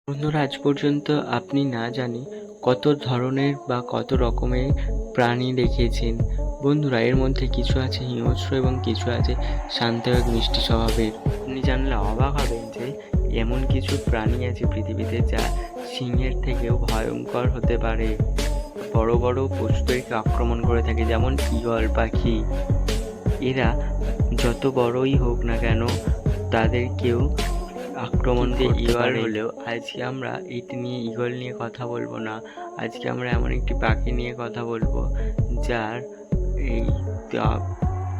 বন্ধুরা, আজ পর্যন্ত আপনি না জানি কত ধরনের বা কত রকমের প্রাণী দেখেছেন। বন্ধুরা, এর মধ্যে কিছু আছে হিংস্র এবং কিছু আছে শান্ত এবং মিষ্টি স্বভাবের। আপনি জানলে অবাক হবেন যে এমন কিছু প্রাণী আছে পৃথিবীতে যা সিংহের থেকেও ভয়ঙ্কর হতে পারে। বড় বড় পশুদেরকে আক্রমণ করে থাকে, যেমন ঈগল পাখি। এরা যত বড়ই হোক না কেন তাদেরকেও আক্রমণ করতে পারে। হলেও আজকে আমরা এটি নিয়ে ঈগল নিয়ে কথা বলবো না। আজকে আমরা এমন একটি পাখি নিয়ে কথা বলবো যার এই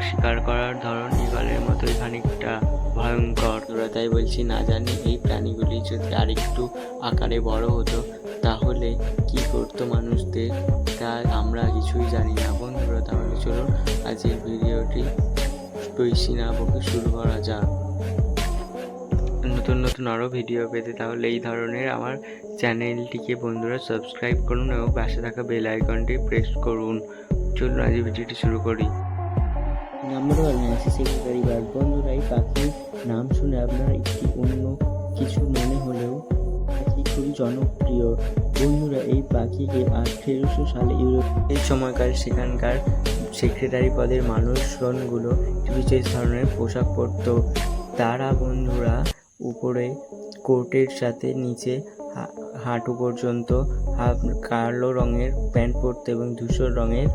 শিকার করার ধরন ঈগলের মতোই খানিকটা ভয়ঙ্কর। ওরা তাই বলছি, না জানি এই প্রাণীগুলি যদি আরেকটু আকারে বড় হতো তাহলে কি করতো মানুষদের, তা আমরা কিছুই জানি না। বন্ধুরা, তাহলে চলুন আজকের ভিডিওটি বেশি না বকে শুরু করা যাক। নতুন নতুন আরও ভিডিও পেতে তাহলে এই ধরনের আমার চ্যানেলটিকে বন্ধুরা সাবস্ক্রাইব করুন এবং পাশে থাকা বেল আইকনটি প্রেস করুন। চলুন আজ ভিডিওটি শুরু করি। Number 1, Nancy secretary bird. বন্ধুরা, এই পাখির নাম শুনে আপনার একটি অন্য কিছু মনে হলেও পাখি খুবই জনপ্রিয়। বন্ধুরা, এই পাখিকে 1800 সালে এই সময়কার সেখানকার সেক্রেটারি পদের মানুষজনগুলো বিশেষ ধরনের পোশাক পরত। তারা বন্ধুরা উপরে কোটের সাথে নিচে হাঁটু পর্যন্ত কালো রঙের প্যান্ট পরতো এবং ধূসর রঙের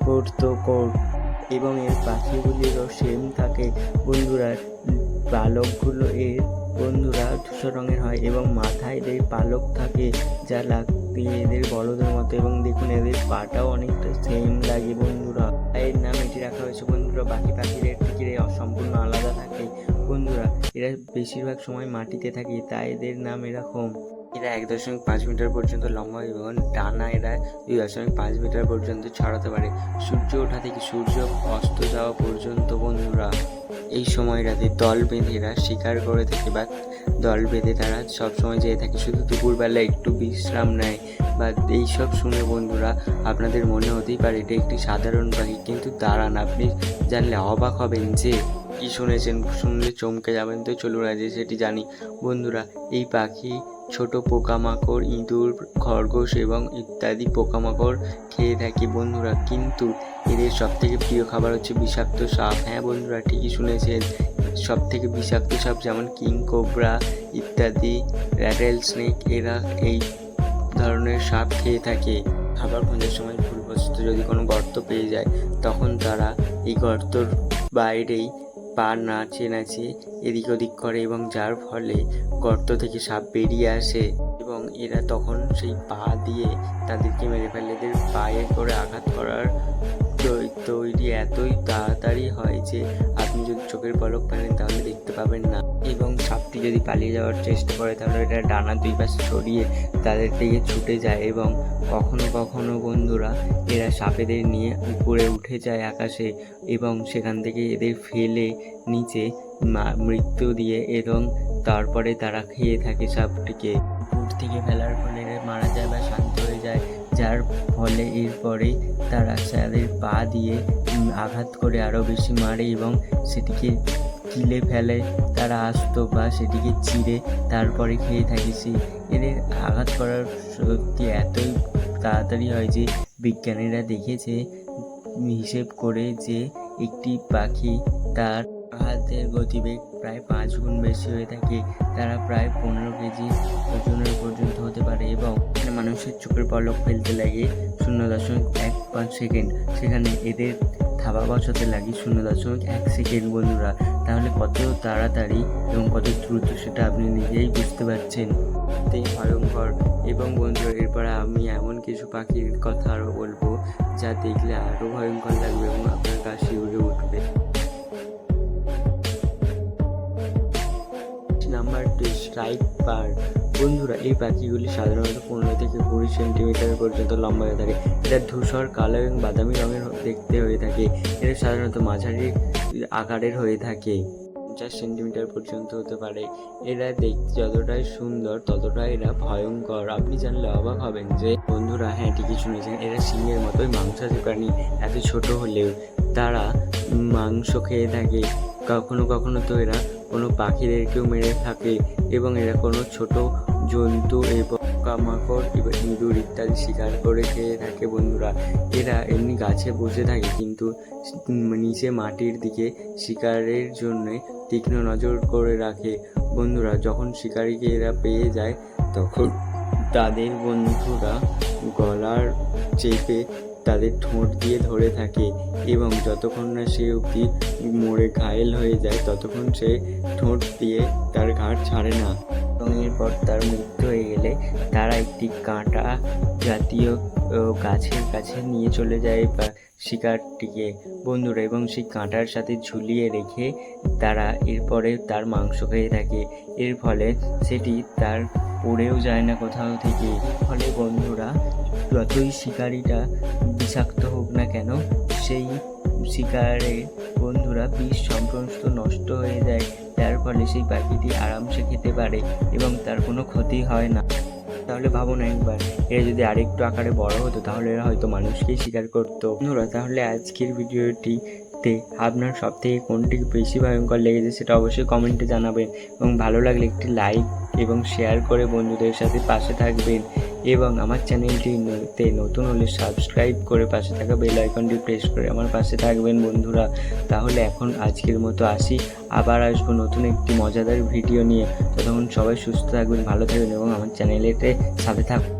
পরতো কোট, এবং এর পাখিগুলিরও সেম থাকে। বন্ধুরা, পালকগুলো বন্ধুরা ধূসর রঙের হয় এবং মাথায় এদের পালক থাকে যা লাগতে এদের বড়দের মতো, এবং দেখুন এদের পাটাও অনেকটা সেম লাগে। বন্ধুরা, এর নাম এটি রাখা হয়েছে। বন্ধুরা, বাকি পাখিদের থেকে সম্পূর্ণ আলাদা থাকে। বন্ধুরা, এরা বেশিরভাগ সময় মাটিতে থাকে, তাই এদের নাম এরকম। এরা 1.5 মিটার পর্যন্ত লম্বা এবং ডানা এরা 2.5 মিটার পর্যন্ত ছড়াতে পারে। সূর্য ওঠা থেকে সূর্য অস্ত যাওয়া পর্যন্ত বন্ধুরা এই সময়টাতে দল বেঁধে এরা শিকার করে থাকে, বা দল বেঁধে তারা সবসময় যেয়ে থাকে। শুধু দুপুরবেলা একটু বিশ্রাম নেয় বা এইসব শুনে বন্ধুরা আপনাদের মনে হতেই পারে এটা একটি সাধারণ পাখি, কিন্তু দাঁড়ান, আপনি জানলে অবাক হবেন যে কি শুনেছেন। শুনলে চমকে যাবেন। তো চলুন আজ সেটি জানি। বন্ধুরা, এই পাখি ছোট পোকামাকড়, ইঁদুর, খরগোশ এবং ইত্যাদি পোকামাকড় খেয়ে থাকে। বন্ধুরা, কিন্তু এদের সবথেকে প্রিয় খাবার হচ্ছে বিষাক্ত সাপ। হ্যাঁ বন্ধুরা, ঠিকই শুনেছেন, সবথেকে বিষাক্ত সাপ যেমন কিং কোবরা ইত্যাদি, র্যাটেল স্নেক, এরা এই ধরনের সাপ খেয়ে থাকে। খাবার খোঁজার সময় ভুলবশত যদি কোনো গর্ত পেয়ে যায় তখন তারা এই গর্তর বাইরেই পা নাচিয়ে এদিক ওদিক করে, এবং যার ফলে গর্ত থেকে সাপ বেরিয়ে আসে এবং এরা তখন সেই পা দিয়ে তাদেরকে মেরে ফেলে। এদের পায়ে করে আঘাত করার তৈরি এতই তাড়াতাড়ি হয় যে আপনি যদি চোখের পলক ফেলেন তাহলে দেখতে পাবেন না, এবং সাপটি যদি পালিয়ে যাওয়ার চেষ্টা করে তাহলে এটা ডানা দুই পাশে ছড়িয়ে তাদের থেকে ছুটে যায়। এবং কখনো কখনো বন্ধুরা এরা সাপেদের নিয়ে উপরে উঠে যায় আকাশে, এবং সেখান থেকে এদের ফেলে নিচে মৃত্যু দিয়ে, এবং তারপরে তারা খেয়ে থাকে সাপটিকে। উপর থেকে ফেলার ফলে মারা যায় বা শান্ত হয়ে যায়, যার ফলে এরপরে তারা তাদের পা দিয়ে আঘাত করে আরও বেশি মারে এবং সেটিকে কিলে ফেলে তারা আসতো, বা সেটিকে চিরে তারপরে খেয়ে থাকে। এদের আঘাত করার শক্তি এতই তাড়াতাড়ি হয় যে বিজ্ঞানীরা দেখেছে হিসেব করে যে একটি পাখি তার আঘাতের গতিবেগ প্রায় 5 গুণ বেশি হয়ে থাকে। তারা প্রায় 15 কেজি ওজনের পর্যন্ত হতে পারে, এবং মানুষের চোখের পলক ফেলতে লাগে 0.15 সেকেন্ড, সেখানে এদের থাবা বসাতে লাগে 0.1 সেকেন্ড। বন্ধুরা, তাহলে কত তাড়াতাড়ি এবং কত দ্রুত সেটা আপনি নিজেই বুঝতে পারছেন। তাই ভয়ঙ্কর। এবং বন্ধুরা, এরপরে আমি এমন কিছু পাখির কথা আরও বলবো যা দেখলে আরও ভয়ঙ্কর লাগবে এবং আপনার গা শিউরে উঠবে। Number 2, stripe bird. বন্ধুরা, এই পাখিগুলি সাধারণত 15 থেকে 20 সেন্টিমিটার পর্যন্ত লম্বা হয়ে থাকে। এরা ধূসর, কালো এবং বাদামি রঙের দেখতে হয়ে থাকে। এরা সাধারণত মাঝারি আকারের হয়ে থাকে, 50 সেন্টিমিটার পর্যন্ত হতে পারে। এরা দেখতে যতটাই সুন্দর ততটাই এরা ভয়ঙ্কর। আপনি জানলে অবাক হবেন যে বন্ধুরা, হ্যাঁ ঠিকই শুনেছেন, এরা সিংহের মতোই মাংসাশী প্রাণী। এত ছোট হলেও তারা মাংস খেয়ে থাকে। কখনো কখনো তো এরা কোনো পাখিদেরকেও মেরে থাকে, এবং এরা কোনো ছোট জন্তু এবং পোকামাকড় এবং ইঁদুর ইত্যাদি শিকার করে খেয়ে থাকে বন্ধুরা। এরা এমনি গাছে বসে থাকে কিন্তু নিচে মাটির দিকে শিকারের জন্যে তীক্ষ্ণ নজর করে রাখে বন্ধুরা। যখন শিকারীকে এরা পেয়ে যায় তখন তাদের বন্ধুরা গলার চেপে তাদের ঠোঁট দিয়ে ধরে থাকে এবং যতক্ষণ না সে অবধি মরে ঘায়েল হয়ে যায় ততক্ষণ সে ঠোঁট দিয়ে তার ঘাড় ছাড়ে না। এবং এরপর তার মৃত্যু হয়ে গেলে তারা একটি কাঁটা জাতীয় গাছের কাছে নিয়ে চলে যায় বা শিকারটিকে বন্ধুরা, এবং সেই কাঁটার সাথে ঝুলিয়ে রেখে তারা এরপরে তার মাংস খেয়ে থাকে। এর ফলে সেটি তার পড়েও যায় না কোথাও থেকে। ফলে বন্ধুরা, যতই শিকারিটা বিষাক্ত হোক না কেন, সেই শিকারে বন্ধুরা বিষ সমস্ত নষ্ট হয়ে যায়, যার ফলে সেই পাখিটি আরামসে খেতে পারে এবং তার কোনো ক্ষতি হয় না। তাহলে ভাবুন একবার, এরা যদি আরেকটু আকারে বড় হতো তাহলে এরা হয়তো মানুষকেই শিকার করতো। বন্ধুরা, তাহলে আজকের ভিডিওটিতে আপনার সব থেকে কোনটি বেশি ভয়ঙ্কর লেগেছে সেটা অবশ্যই কমেন্টে জানাবেন, এবং ভালো লাগলে একটি লাইক এবং শেয়ার করে বন্ধুদের সাথে পাশে থাকবেন, এবং আমার চ্যানেলটিতে নতুন হলে সাবস্ক্রাইব করে পাশে থাকা বেল আইকনটি প্রেস করে আমার পাশে থাকবেন বন্ধুরা। তাহলে এখন আজকের মতো আসি, আবার আসবো নতুন একটি মজাদার ভিডিও নিয়ে। ততক্ষণ সবাই সুস্থ থাকবেন, ভালো থাকবেন এবং আমার চ্যানেলেতে সাথে থাকুন।